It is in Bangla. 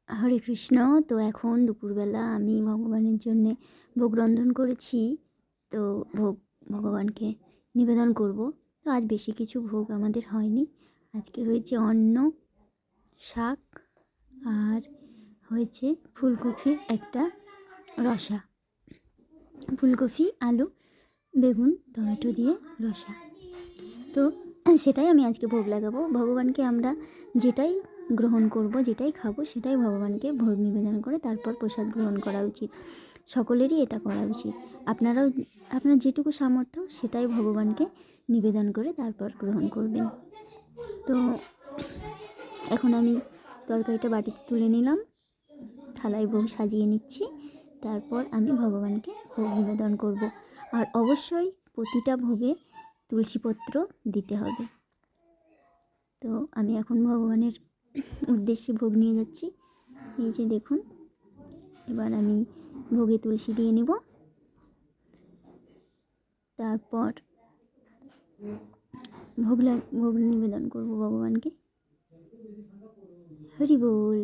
হরে কৃষ্ণ। তো এখন দুপুরবেলা আমি ভগবানের জন্যে ভোগ রন্ধন করেছি। তো ভোগ ভগবানকে নিবেদন করব। তো আজ বেশি কিছু ভোগ আমাদের হয়নি। আজকে হয়েছে অন্ন, শাক, আর হয়েছে ফুলকপির একটা রসা। ফুলকপি, আলু, বেগুন, টমেটো দিয়ে রসা। তো সেটাই আমি আজকে ভোগ লাগাবো ভগবানকে। আমরা যেটাই গ্রহণ করব, যেটাই খাবো, সেটাই ভগবানকে ভোগ নিবেদন করে তারপর প্রসাদ গ্রহণ করা উচিত। সকলেরই এটা করা উচিত। আপনারাও আপনার যেটুকু সামর্থ্য সেটাই ভগবানকে নিবেদন করে তারপর গ্রহণ করবেন। তো এখন আমি তরকারিটা বাটিতে তুলে নিলাম, থালায় ভোগ সাজিয়ে নিচ্ছি। তারপর আমি ভগবানকে ভোগ নিবেদন করব। আর অবশ্যই প্রতিটা ভোগে তুলসীপত্র দিতে হবে। তো আমি এখন ভগবানের উদ্দেশ্যে ভোগ নিয়ে যাচ্ছি। এই যে দেখুন, এবার আমি ভোগে তুলসী দিয়ে নেব। তারপর ভোগ নিবেদন করব ভগবানকে। হরি বল।